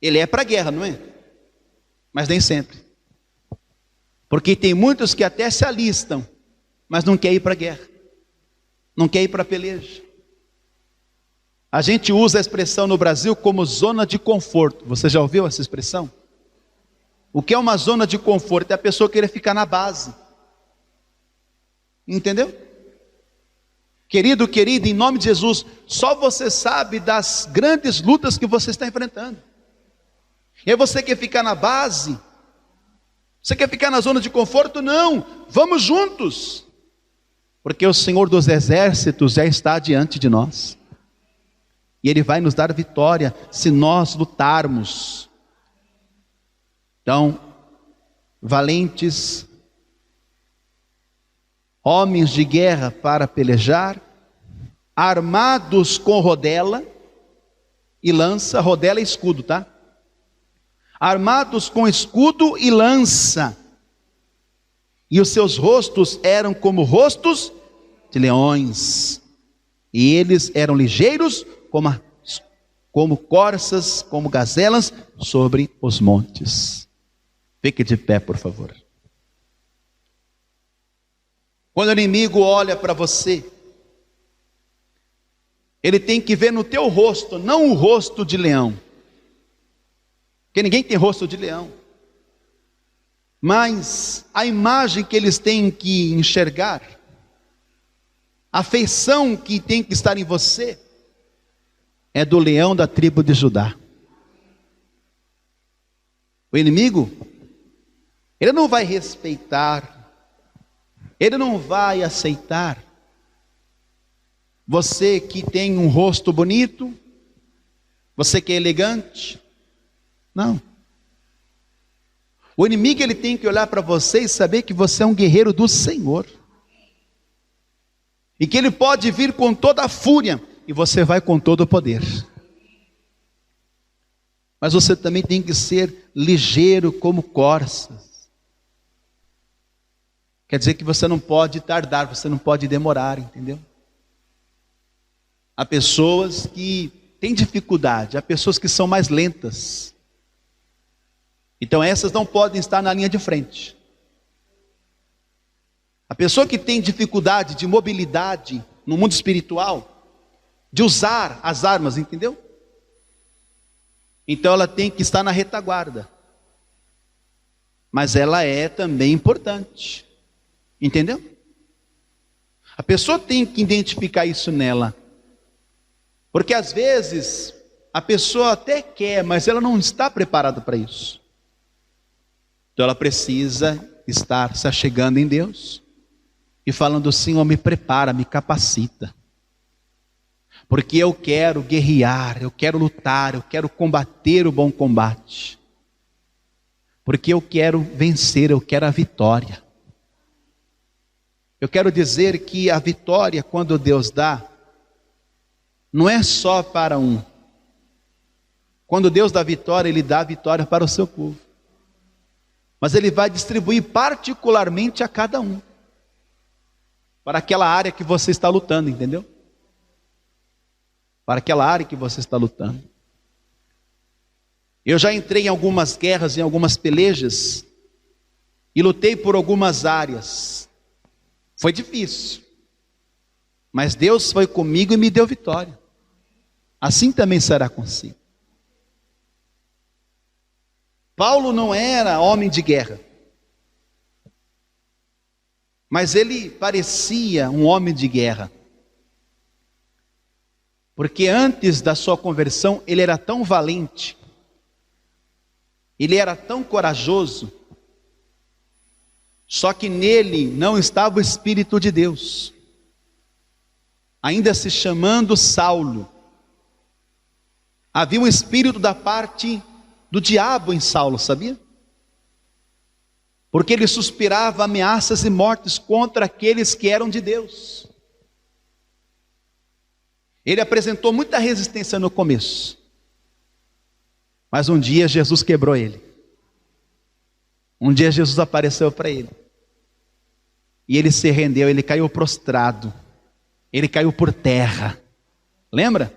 ele é para a guerra, não é? Mas nem sempre. Porque tem muitos que até se alistam, mas não quer ir para a guerra. Não quer ir para a peleja. A gente usa a expressão no Brasil como zona de conforto. Você já ouviu essa expressão? O que é uma zona de conforto? É a pessoa querer ficar na base. Entendeu? Querido, querida, em nome de Jesus, só você sabe das grandes lutas que você está enfrentando. E aí você quer ficar na base? Você quer ficar na zona de conforto? Não, vamos juntos. Porque o Senhor dos Exércitos já está diante de nós. E Ele vai nos dar vitória se nós lutarmos. Então, valentes, homens de guerra para pelejar, armados com rodela e lança, rodela e escudo, tá? Armados com escudo e lança, e os seus rostos eram como rostos de leões, e eles eram ligeiros como corças, como gazelas sobre os montes. Fique de pé, por favor. Quando o inimigo olha para você, ele tem que ver no teu rosto, não o rosto de leão, porque ninguém tem rosto de leão, mas a imagem que eles têm que enxergar, a feição que tem que estar em você, é do leão da tribo de Judá. O inimigo, ele não vai respeitar, ele não vai aceitar você que tem um rosto bonito, você que é elegante. Não. O inimigo, ele tem que olhar para você e saber que você é um guerreiro do Senhor. E que ele pode vir com toda a fúria, e você vai com todo o poder. Mas você também tem que ser ligeiro como corças. Quer dizer que você não pode tardar, você não pode demorar, entendeu? Há pessoas que têm dificuldade, há pessoas que são mais lentas. Então essas não podem estar na linha de frente. A pessoa que tem dificuldade de mobilidade no mundo espiritual, de usar as armas, entendeu? Então ela tem que estar na retaguarda. Mas ela é também importante. Entendeu? A pessoa tem que identificar isso nela. Porque às vezes a pessoa até quer, mas ela não está preparada para isso. Então ela precisa estar se achegando em Deus e falando: Senhor, me prepara, me capacita. Porque eu quero guerrear, eu quero lutar, eu quero combater o bom combate. Porque eu quero vencer, eu quero a vitória. Eu quero dizer que a vitória, quando Deus dá, não é só para um. Quando Deus dá vitória, Ele dá a vitória para o seu povo. Mas Ele vai distribuir particularmente a cada um. Para aquela área que você está lutando, entendeu? Para aquela área que você está lutando. Eu já entrei em algumas guerras, em algumas pelejas, e lutei por algumas áreas. Foi difícil. Mas Deus foi comigo e me deu vitória. Assim também será consigo. Paulo não era homem de guerra, mas ele parecia um homem de guerra. Porque antes da sua conversão, ele era tão valente, ele era tão corajoso, só que nele não estava o Espírito de Deus, ainda se chamando Saulo. Havia um espírito da parte do diabo em Saulo, sabia? Porque ele suspirava ameaças e mortes contra aqueles que eram de Deus. Ele apresentou muita resistência no começo, mas um dia Jesus quebrou ele. Um dia Jesus apareceu para ele, e ele se rendeu, ele caiu prostrado, ele caiu por terra, lembra?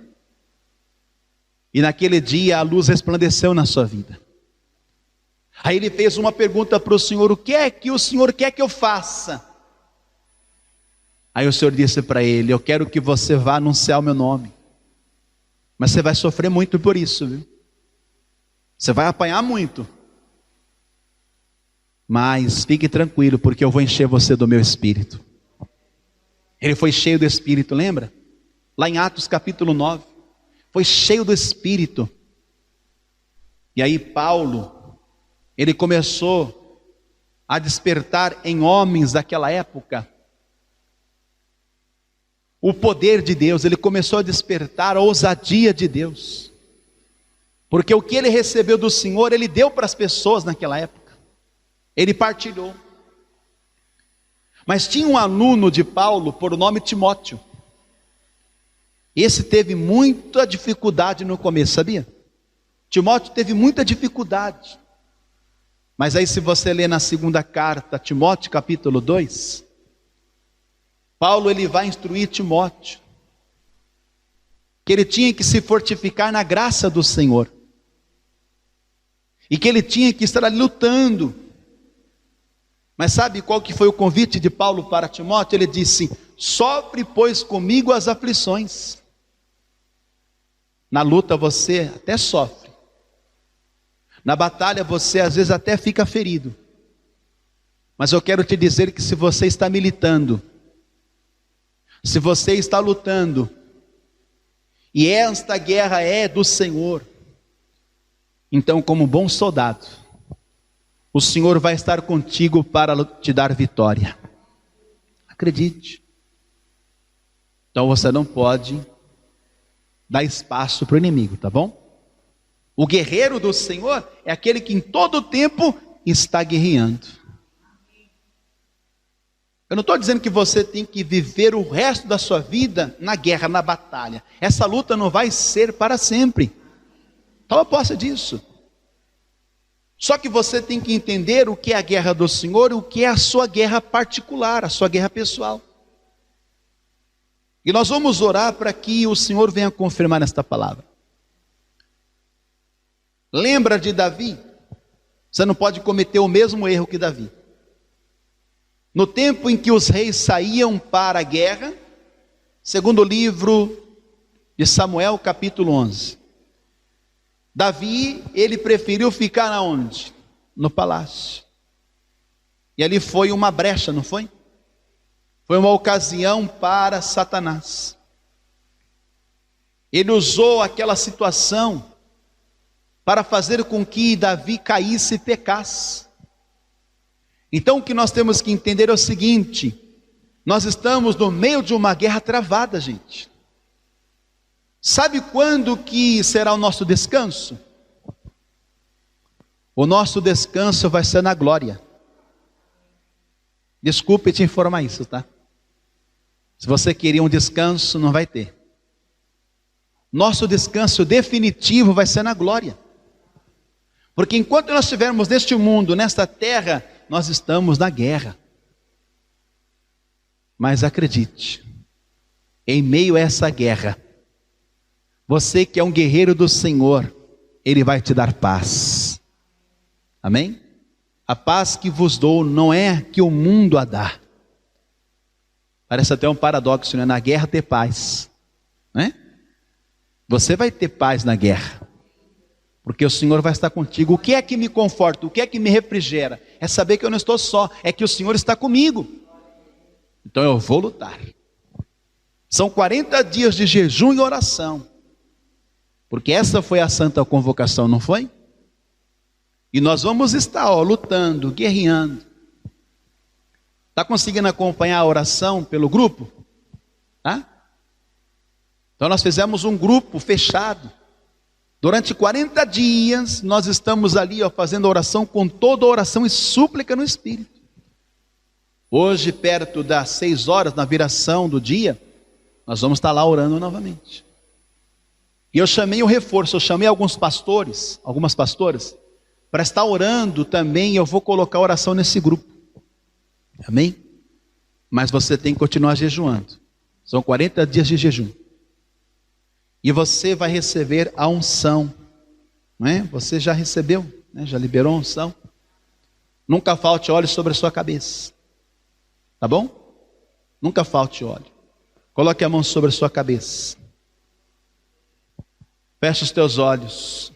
E naquele dia a luz resplandeceu na sua vida. Aí ele fez uma pergunta para o Senhor: o que é que o Senhor quer que eu faça? Aí o Senhor disse para ele: eu quero que você vá anunciar o meu nome, mas você vai sofrer muito por isso, viu? Você vai apanhar muito, mas fique tranquilo, porque eu vou encher você do meu Espírito. Ele foi cheio do Espírito, lembra? Lá em Atos capítulo 9, foi cheio do Espírito. E aí Paulo, ele começou a despertar em homens daquela época o poder de Deus. Ele começou a despertar a ousadia de Deus, porque o que ele recebeu do Senhor, ele deu para as pessoas naquela época, ele partilhou. Mas tinha um aluno de Paulo por nome Timóteo. Esse teve muita dificuldade no começo, sabia? Timóteo teve muita dificuldade. Mas aí se você ler na segunda carta, Timóteo capítulo 2, Paulo ele vai instruir Timóteo, que ele tinha que se fortificar na graça do Senhor. E que ele tinha que estar ali lutando. Mas sabe qual que foi o convite de Paulo para Timóteo? Ele disse: sofre, pois, comigo as aflições. Na luta você até sofre. Na batalha você às vezes até fica ferido. Mas eu quero te dizer que se você está militando, se você está lutando, e esta guerra é do Senhor, então como bom soldado, o Senhor vai estar contigo para te dar vitória. Acredite. Então você não pode dar espaço para o inimigo, tá bom? O guerreiro do Senhor é aquele que em todo o tempo está guerreando. Eu não estou dizendo que você tem que viver o resto da sua vida na guerra, na batalha. Essa luta não vai ser para sempre. Toma posse disso. Só que você tem que entender o que é a guerra do Senhor e o que é a sua guerra particular, a sua guerra pessoal. E nós vamos orar para que o Senhor venha confirmar esta palavra. Lembra de Davi? Você não pode cometer o mesmo erro que Davi. No tempo em que os reis saíam para a guerra, segundo o livro de Samuel, capítulo 11. Davi, ele preferiu ficar aonde? No palácio. E ali foi uma brecha, não foi? Foi uma ocasião para Satanás. Ele usou aquela situação para fazer com que Davi caísse e pecasse. Então o que nós temos que entender é o seguinte: nós estamos no meio de uma guerra travada, gente. Sabe quando que será o nosso descanso? O nosso descanso vai ser na glória. Desculpe te informar isso, tá? Se você queria um descanso, não vai ter. Nosso descanso definitivo vai ser na glória. Porque enquanto nós estivermos neste mundo, nesta terra, nós estamos na guerra. Mas acredite, em meio a essa guerra, você que é um guerreiro do Senhor, Ele vai te dar paz. Amém? A paz que vos dou não é que o mundo a dá. Parece até um paradoxo, né? Na guerra ter paz, né? Você vai ter paz na guerra, porque o Senhor vai estar contigo. O que é que me conforta? O que é que me refrigera? É saber que eu não estou só, é que o Senhor está comigo. Então eu vou lutar. São 40 dias de jejum e oração, porque essa foi a santa convocação, não foi? E nós vamos estar lutando, guerreando. Está conseguindo acompanhar a oração pelo grupo? Tá? Então nós fizemos um grupo fechado. Durante 40 dias nós estamos ali fazendo oração com toda oração e súplica no Espírito. Hoje, perto das 6 horas, na viração do dia, nós vamos estar lá orando novamente. E eu chamei o reforço, eu chamei alguns pastores, algumas pastoras, para estar orando também. Eu vou colocar oração nesse grupo. Amém? Mas você tem que continuar jejuando. São 40 dias de jejum. E você vai receber a unção. Não é? Você já recebeu, né? Já liberou a unção. Nunca falte óleo sobre a sua cabeça. Tá bom? Nunca falte óleo. Coloque a mão sobre a sua cabeça. Feche os teus olhos.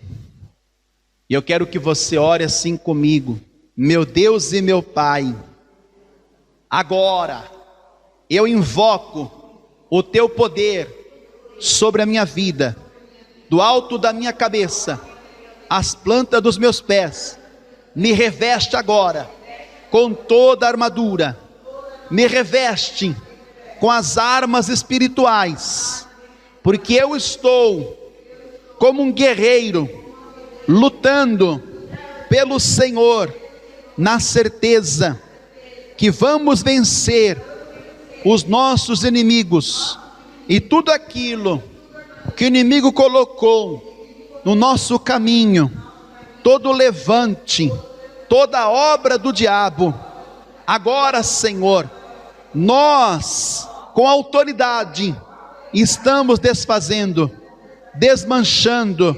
E eu quero que você ore assim comigo. Meu Deus e meu Pai, agora eu invoco o teu poder sobre a minha vida, do alto da minha cabeça, as plantas dos meus pés. Me reveste agora com toda a armadura, me reveste com as armas espirituais, porque eu estou como um guerreiro, lutando pelo Senhor, na certeza que vamos vencer os nossos inimigos e tudo aquilo que o inimigo colocou no nosso caminho, todo levante, toda obra do diabo. Agora, Senhor, nós, com autoridade, estamos desfazendo, desmanchando.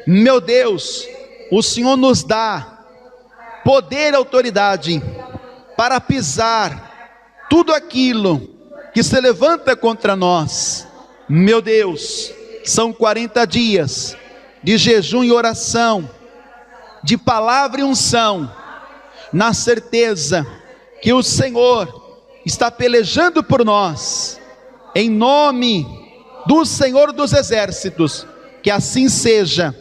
Meu Deus, o Senhor nos dá poder e autoridade para pisar tudo aquilo que se levanta contra nós. Meu Deus, são 40 dias de jejum e oração, de palavra e unção, na certeza que o Senhor está pelejando por nós, em nome do Senhor dos Exércitos. Que assim seja.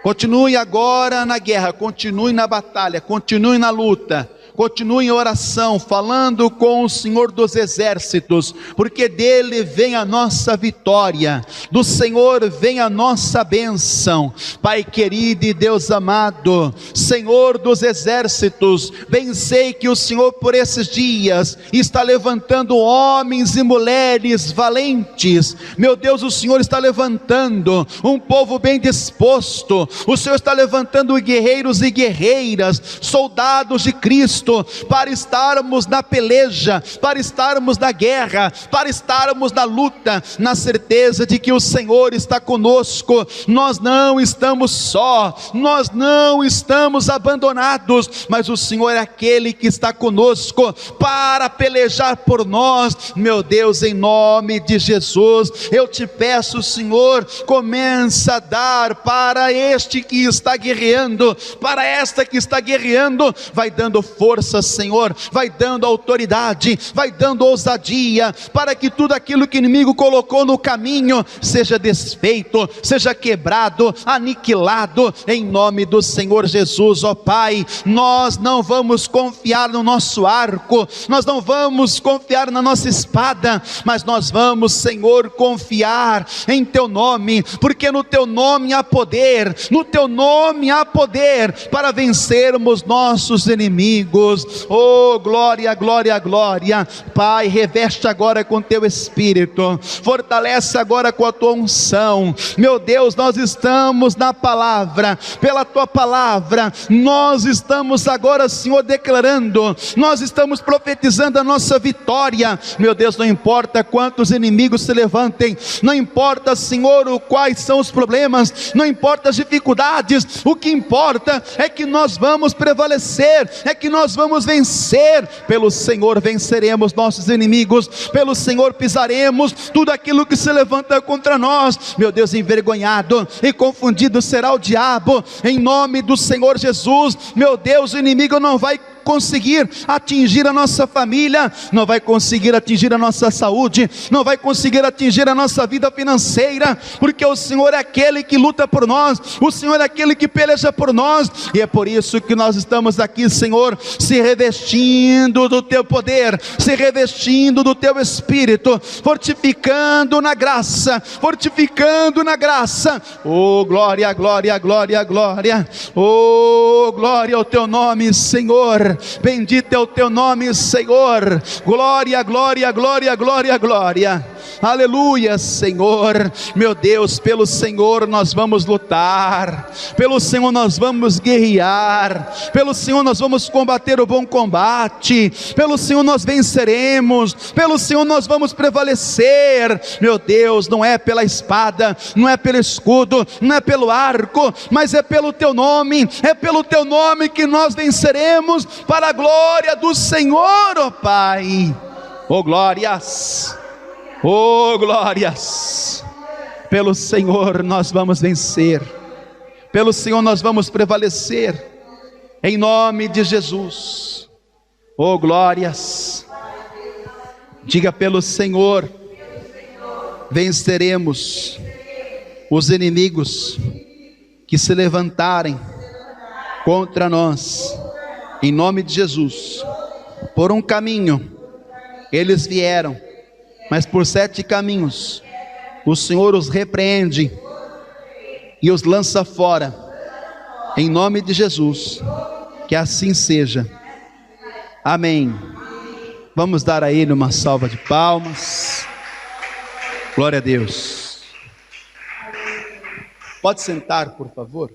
Continue agora na guerra, continue na batalha, continue na luta, continue em oração, falando com o Senhor dos Exércitos, porque dele vem a nossa vitória, do Senhor vem a nossa bênção. Pai querido e Deus amado, Senhor dos Exércitos, bem sei que o Senhor por esses dias está levantando homens e mulheres valentes. Meu Deus, o Senhor está levantando um povo bem disposto, o Senhor está levantando guerreiros e guerreiras, soldados de Cristo, para estarmos na peleja, para estarmos na guerra, para estarmos na luta, na certeza de que o Senhor está conosco. Nós não estamos só, nós não estamos abandonados, mas o Senhor é aquele que está conosco para pelejar por nós. Meu Deus, em nome de Jesus, eu te peço, Senhor, começa a dar para este que está guerreando, para esta que está guerreando, vai dando força, Senhor, vai dando autoridade, vai dando ousadia, para que tudo aquilo que o inimigo colocou no caminho seja desfeito, seja quebrado, aniquilado, em nome do Senhor Jesus. Ó Pai, nós não vamos confiar no nosso arco, nós não vamos confiar na nossa espada, mas nós vamos, Senhor, confiar em Teu nome, porque no Teu nome há poder, no Teu nome há poder para vencermos nossos inimigos. Oh, glória, glória, glória. Pai, reveste agora com Teu Espírito, fortalece agora com a Tua unção. Meu Deus, nós estamos na palavra, pela Tua palavra, nós estamos agora, Senhor, declarando, nós estamos profetizando a nossa vitória. Meu Deus, não importa quantos inimigos se levantem, não importa, Senhor, quais são os problemas, não importa as dificuldades, o que importa é que nós vamos prevalecer, é que nós vamos vencer. Pelo Senhor venceremos nossos inimigos, pelo Senhor pisaremos tudo aquilo que se levanta contra nós. Meu Deus, envergonhado e confundido será o diabo, em nome do Senhor Jesus. Meu Deus, o inimigo não vai conseguir atingir a nossa família, não vai conseguir atingir a nossa saúde, não vai conseguir atingir a nossa vida financeira, porque o Senhor é aquele que luta por nós, o Senhor é aquele que peleja por nós, e é por isso que nós estamos aqui, Senhor, se revestindo do Teu poder, se revestindo do Teu Espírito, fortificando na graça, fortificando na graça. Oh, glória, glória, glória, glória. Oh, glória ao Teu nome, Senhor. Bendito é o Teu nome, Senhor. Glória, glória, glória, glória, glória. Aleluia, Senhor. Meu Deus, pelo Senhor nós vamos lutar, pelo Senhor nós vamos guerrear, pelo Senhor nós vamos combater o bom combate, pelo Senhor nós venceremos, pelo Senhor nós vamos prevalecer. Meu Deus, não é pela espada, não é pelo escudo, não é pelo arco, mas é pelo Teu nome, é pelo Teu nome que nós venceremos, para a glória do Senhor, ó Pai. Oh glórias, oh glórias. Pelo Senhor nós vamos vencer, pelo Senhor nós vamos prevalecer, em nome de Jesus. Oh glórias. Diga: pelo Senhor venceremos os inimigos que se levantarem contra nós, em nome de Jesus. Por um caminho eles vieram, mas por 7 caminhos o Senhor os repreende e os lança fora, em nome de Jesus. Que assim seja. Amém. Vamos dar a Ele uma salva de palmas. Glória a Deus. Pode sentar, por favor.